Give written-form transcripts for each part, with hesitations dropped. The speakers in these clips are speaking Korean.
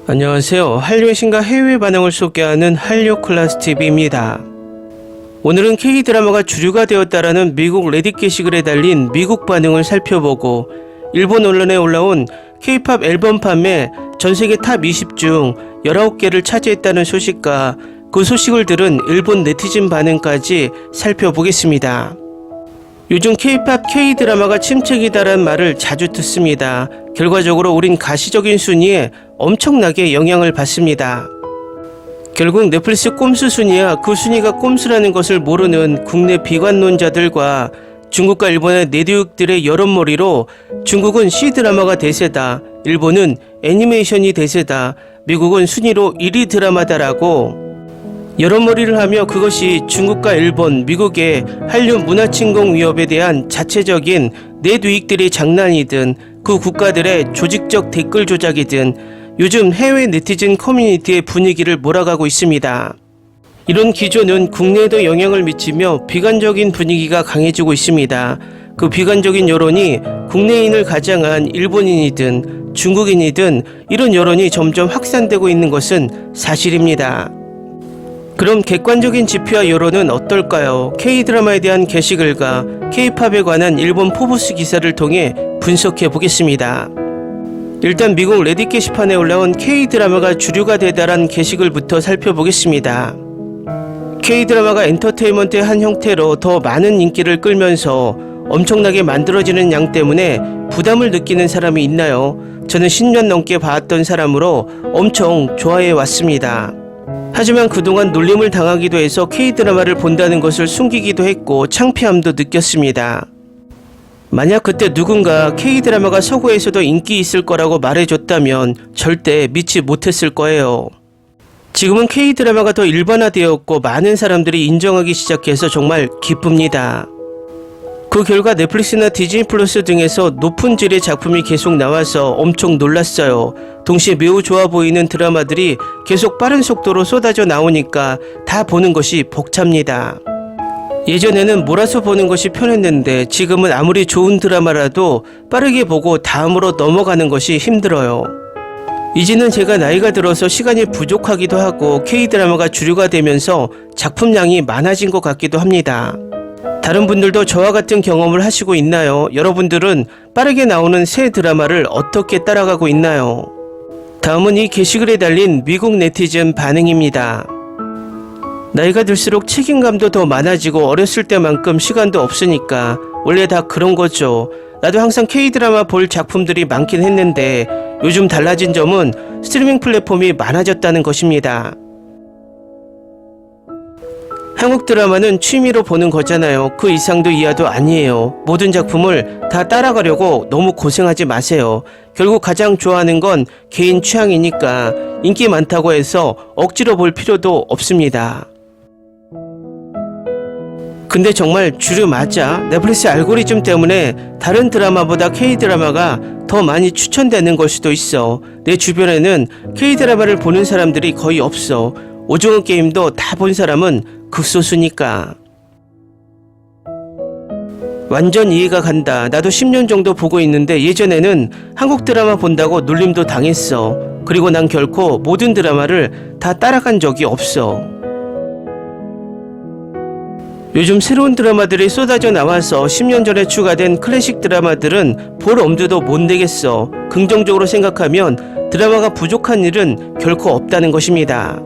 안녕하세요. 한류의 신과 해외 반응을 소개하는 한류클래스TV입니다. 오늘은 K드라마가 주류가 되었다라는 미국 레딧 게시글에 달린 미국 반응을 살펴보고 일본 언론에 올라온 K-POP 앨범 판매 전세계 탑 20 중 19개를 차지했다는 소식과 그 소식을 들은 일본 네티즌 반응까지 살펴보겠습니다. 요즘 K-POP K드라마가 침체기다라는 말을 자주 듣습니다. 결과적으로 우린 가시적인 순위에 엄청나게 영향을 받습니다. 결국 넷플릭스 꼼수 순위야 그 순위가 꼼수라는 것을 모르는 국내 비관론자들과 중국과 일본의 내교육들의 여론몰이로 중국은 C드라마가 대세다, 일본은 애니메이션이 대세다, 미국은 순위로 1위 드라마다라고 여론몰이를 하며 그것이 중국과 일본, 미국의 한류 문화침공 위협에 대한 자체적인 내두익들이 장난이든 그 국가들의 조직적 댓글 조작이든 요즘 해외 네티즌 커뮤니티의 분위기를 몰아가고 있습니다. 이런 기조는 국내에도 영향을 미치며 비관적인 분위기가 강해지고 있습니다. 그 비관적인 여론이 국내인을 가장한 일본인이든 중국인이든 이런 여론이 점점 확산되고 있는 것은 사실입니다. 그럼 객관적인 지표와 여론은 어떨까요? K드라마에 대한 게시글과 K-팝에 관한 일본 포브스 기사를 통해 분석해 보겠습니다. 일단 미국 레딧 게시판에 올라온 K드라마가 주류가 되다란 게시글부터 살펴보겠습니다. K드라마가 엔터테인먼트의 한 형태로 더 많은 인기를 끌면서 엄청나게 만들어지는 양 때문에 부담을 느끼는 사람이 있나요? 저는 10년 넘게 봐왔던 사람으로 엄청 좋아해 왔습니다. 하지만 그동안 놀림을 당하기도 해서 K드라마를 본다는 것을 숨기기도 했고 창피함도 느꼈습니다. 만약 그때 누군가 K드라마가 서구에서도 인기 있을 거라고 말해줬다면 절대 믿지 못했을 거예요. 지금은 K드라마가 더 일반화되었고 많은 사람들이 인정하기 시작해서 정말 기쁩니다. 그 결과 넷플릭스나 디즈니 플러스 등에서 높은 질의 작품이 계속 나와서 엄청 놀랐어요. 동시에 매우 좋아 보이는 드라마들이 계속 빠른 속도로 쏟아져 나오니까 다 보는 것이 벅찹니다. 예전에는 몰아서 보는 것이 편했는데 지금은 아무리 좋은 드라마라도 빠르게 보고 다음으로 넘어가는 것이 힘들어요. 이제는 제가 나이가 들어서 시간이 부족하기도 하고 K드라마가 주류가 되면서 작품량이 많아진 것 같기도 합니다. 다른 분들도 저와 같은 경험을 하시고 있나요? 여러분들은 빠르게 나오는 새 드라마를 어떻게 따라가고 있나요? 다음은 이 게시글에 달린 미국 네티즌 반응입니다. 나이가 들수록 책임감도 더 많아지고 어렸을 때만큼 시간도 없으니까 원래 다 그런 거죠. 나도 항상 K드라마 볼 작품들이 많긴 했는데 요즘 달라진 점은 스트리밍 플랫폼이 많아졌다는 것입니다. 한국 드라마는 취미로 보는 거잖아요. 그 이상도 이하도 아니에요. 모든 작품을 다 따라가려고 너무 고생하지 마세요. 결국 가장 좋아하는 건 개인 취향이니까 인기 많다고 해서 억지로 볼 필요도 없습니다. 근데 정말 주류 맞아? 넷플릭스 알고리즘 때문에 다른 드라마보다 K드라마가 더 많이 추천되는 걸 수도 있어. 내 주변에는 K드라마를 보는 사람들이 거의 없어. 오징어 게임도 다 본 사람은 극소수니까. 완전 이해가 간다. 나도 10년 정도 보고 있는데 예전에는 한국 드라마 본다고 놀림도 당했어. 그리고 난 결코 모든 드라마를 다 따라간 적이 없어. 요즘 새로운 드라마들이 쏟아져 나와서 10년 전에 추가된 클래식 드라마들은 볼 엄두도 못 내겠어. 긍정적으로 생각하면 드라마가 부족한 일은 결코 없다는 것입니다.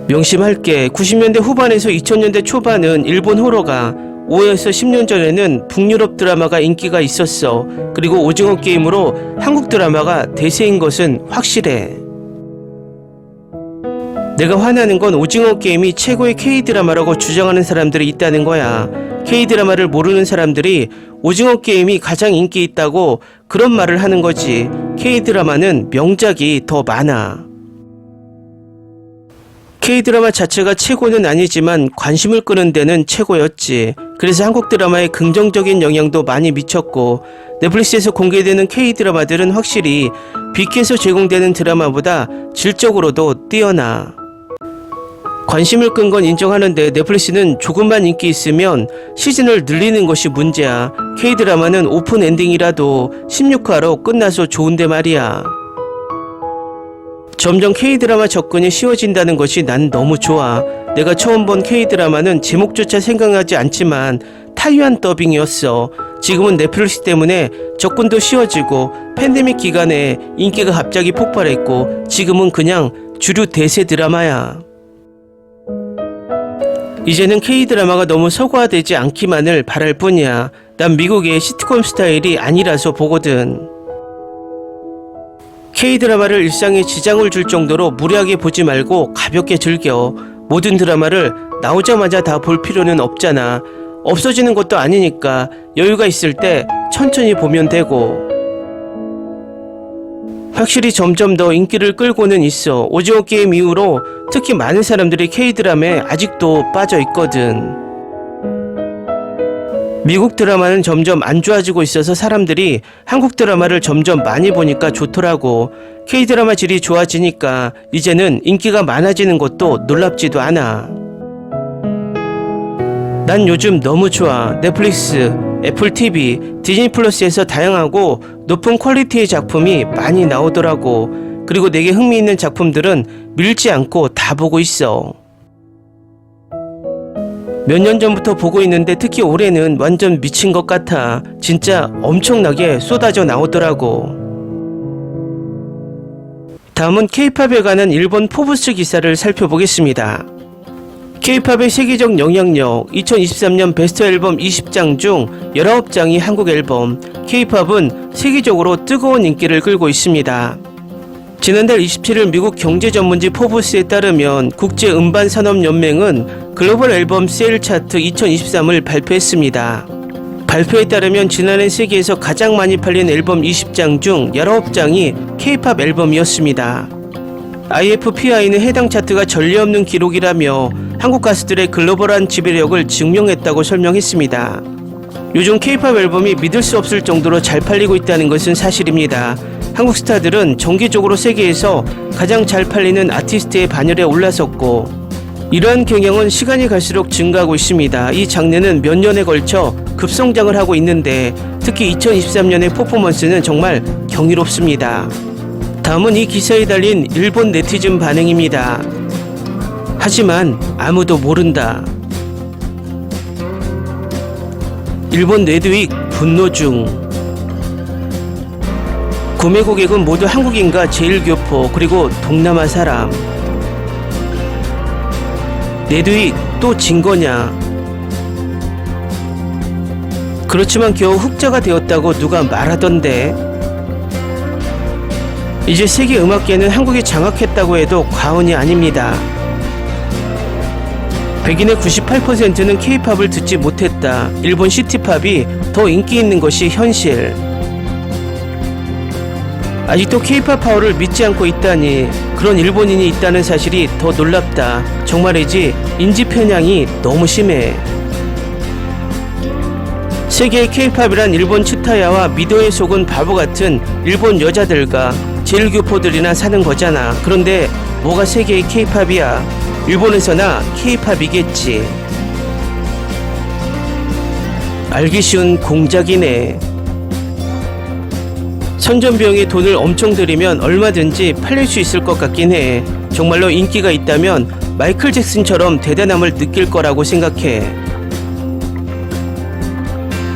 명심할게. 90년대 후반에서 2000년대 초반은 일본 호러가, 5에서 10년 전에는 북유럽 드라마가 인기가 있었어. 그리고 오징어 게임으로 한국 드라마가 대세인 것은 확실해. 내가 화나는 건 오징어 게임이 최고의 K드라마라고 주장하는 사람들이 있다는 거야. K드라마를 모르는 사람들이 오징어 게임이 가장 인기 있다고 그런 말을 하는 거지. K드라마는 명작이 더 많아. K드라마 자체가 최고는 아니지만 관심을 끄는 데는 최고였지. 그래서 한국 드라마에 긍정적인 영향도 많이 미쳤고 넷플릭스에서 공개되는 K드라마들은 확실히 빅에서 제공되는 드라마보다 질적으로도 뛰어나. 관심을 끈 건 인정하는데 넷플릭스는 조금만 인기 있으면 시즌을 늘리는 것이 문제야. K드라마는 오픈 엔딩이라도 16화로 끝나서 좋은데 말이야. 점점 K-드라마 접근이 쉬워진다는 것이 난 너무 좋아. 내가 처음 본 K-드라마는 제목조차 생각나지 않지만 타이완 더빙이었어. 지금은 넷플릭스 때문에 접근도 쉬워지고 팬데믹 기간에 인기가 갑자기 폭발했고 지금은 그냥 주류 대세 드라마야. 이제는 K-드라마가 너무 서구화되지 않기만을 바랄 뿐이야. 난 미국의 시트콤 스타일이 아니라서 보거든. K-드라마를 일상에 지장을 줄 정도로 무리하게 보지 말고 가볍게 즐겨. 모든 드라마를 나오자마자 다 볼 필요는 없잖아. 없어지는 것도 아니니까 여유가 있을 때 천천히 보면 되고. 확실히 점점 더 인기를 끌고는 있어. 오징어 게임 이후로 특히 많은 사람들이 K-드라마에 아직도 빠져 있거든. 미국 드라마는 점점 안 좋아지고 있어서 사람들이 한국 드라마를 점점 많이 보니까 좋더라고. K-드라마 질이 좋아지니까 이제는 인기가 많아지는 것도 놀랍지도 않아. 난 요즘 너무 좋아. 넷플릭스, 애플 TV, 디즈니 플러스에서 다양하고 높은 퀄리티의 작품이 많이 나오더라고. 그리고 내게 흥미있는 작품들은 밀지 않고 다 보고 있어. 몇 년 전부터 보고 있는데 특히 올해는 완전 미친 것 같아. 진짜 엄청나게 쏟아져 나오더라고. 다음은 K-팝에 관한 일본 포브스 기사를 살펴보겠습니다. K-팝의 세계적 영향력 2023년 베스트 앨범 20장 중 19장이 한국 앨범. K-팝은 세계적으로 뜨거운 인기를 끌고 있습니다. 지난달 27일 미국 경제 전문지 포브스에 따르면 국제음반산업연맹은 글로벌 앨범 세일 차트 2023을 발표했습니다. 발표에 따르면 지난해 세계에서 가장 많이 팔린 앨범 20장 중 19장이 K-팝 앨범이었습니다. IFPI는 해당 차트가 전례 없는 기록이라며 한국 가수들의 글로벌한 지배력을 증명했다고 설명했습니다. 요즘 K-팝 앨범이 믿을 수 없을 정도로 잘 팔리고 있다는 것은 사실입니다. 한국 스타들은 정기적으로 세계에서 가장 잘 팔리는 아티스트의 반열에 올라섰고 이러한 경향은 시간이 갈수록 증가하고 있습니다. 이 장르는 몇 년에 걸쳐 급성장을 하고 있는데 특히 2023년의 퍼포먼스는 정말 경이롭습니다. 다음은 이 기사에 달린 일본 네티즌 반응입니다. 하지만 아무도 모른다. 일본 네드윅 분노 중. 구매 고객은 모두 한국인과 제일교포 그리고 동남아 사람. 네드윅 또 진 거냐. 그렇지만 겨우 흑자가 되었다고 누가 말하던데. 이제 세계 음악계는 한국이 장악했다고 해도 과언이 아닙니다. 백인의 98%는 K-팝을 듣지 못했다. 일본 시티팝이 더 인기 있는 것이 현실. 아직도 K-팝 파워를 믿지 않고 있다니. 그런 일본인이 있다는 사실이 더 놀랍다. 정말이지 인지 편향이 너무 심해. 세계의 K-팝이란 일본 츠타야와 미도에 속은 바보 같은 일본 여자들과 제일교포들이나 사는 거잖아. 그런데 뭐가 세계의 K-팝이야? 일본에서나 K-팝이겠지. 알기 쉬운 공작이네. 선전비용에 돈을 엄청 들이면 얼마든지 팔릴 수 있을 것 같긴 해. 정말로 인기가 있다면 마이클 잭슨처럼 대단함을 느낄 거라고 생각해.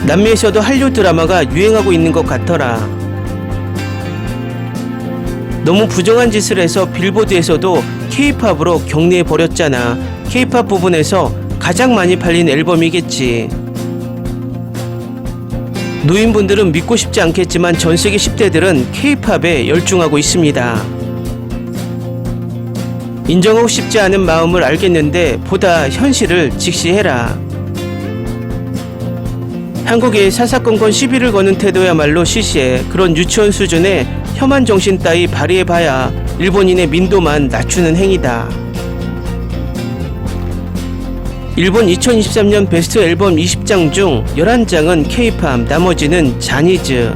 남미에서도 한류 드라마가 유행하고 있는 것 같더라. 너무 부정한 짓을 해서 빌보드에서도 K-팝으로 격리해버렸잖아. K-팝 부분에서 가장 많이 팔린 앨범이겠지. 노인분들은 믿고 싶지 않겠지만 전세계 10대들은 K-팝에 열중하고 있습니다. 인정하고 싶지 않은 마음을 알겠는데 보다 현실을 직시해라. 한국의 사사건건 시비를 거는 태도야말로 시시해. 그런 유치원 수준의 혐한 정신 따위 발휘해봐야 일본인의 민도만 낮추는 행위다. 일본 2023년 베스트 앨범 20장 중 11장은 K-팝, 나머지는 자니즈.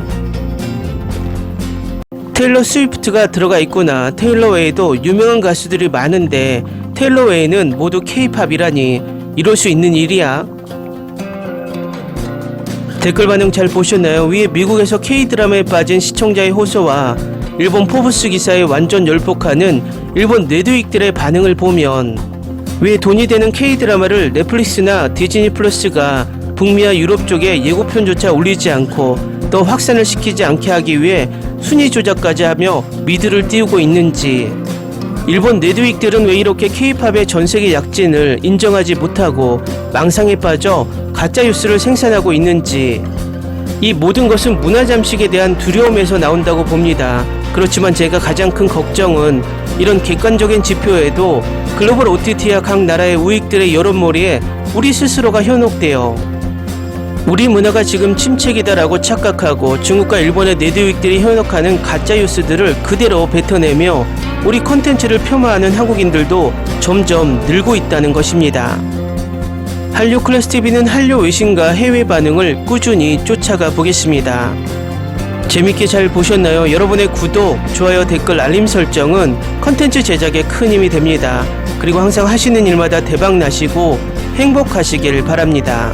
테일러 스위프트가 들어가 있구나. 테일러 외에도 유명한 가수들이 많은데 테일러 외에는 모두 K-팝이라니 이럴 수 있는 일이야? 댓글 반응 잘 보셨나요? 위에 미국에서 K-드라마에 빠진 시청자의 호소와 일본 포브스 기사에 완전 열폭하는 일본 네드윅들의 반응을 보면 왜 돈이 되는 K드라마를 넷플릭스나 디즈니 플러스가 북미와 유럽 쪽에 예고편조차 올리지 않고 더 확산을 시키지 않게 하기 위해 순위 조작까지 하며 미드를 띄우고 있는지, 일본 네드윅들은 왜 이렇게 K-팝의 전세계 약진을 인정하지 못하고 망상에 빠져 가짜 뉴스를 생산하고 있는지, 이 모든 것은 문화 잠식에 대한 두려움에서 나온다고 봅니다. 그렇지만 제가 가장 큰 걱정은 이런 객관적인 지표에도 글로벌 OTT와 각 나라의 우익들의 여론몰이에 우리 스스로가 현혹되어 우리 문화가 지금 침체기다라고 착각하고 중국과 일본의 네드윅들이 현혹하는 가짜 뉴스들을 그대로 뱉어내며 우리 콘텐츠를 폄하하는 한국인들도 점점 늘고 있다는 것입니다. 한류 클래스TV는 한류 외신과 해외 반응을 꾸준히 쫓아가 보겠습니다. 재밌게 잘 보셨나요? 여러분의 구독, 좋아요, 댓글, 알림 설정은 컨텐츠 제작에 큰 힘이 됩니다. 그리고 항상 하시는 일마다 대박 나시고 행복하시길 바랍니다.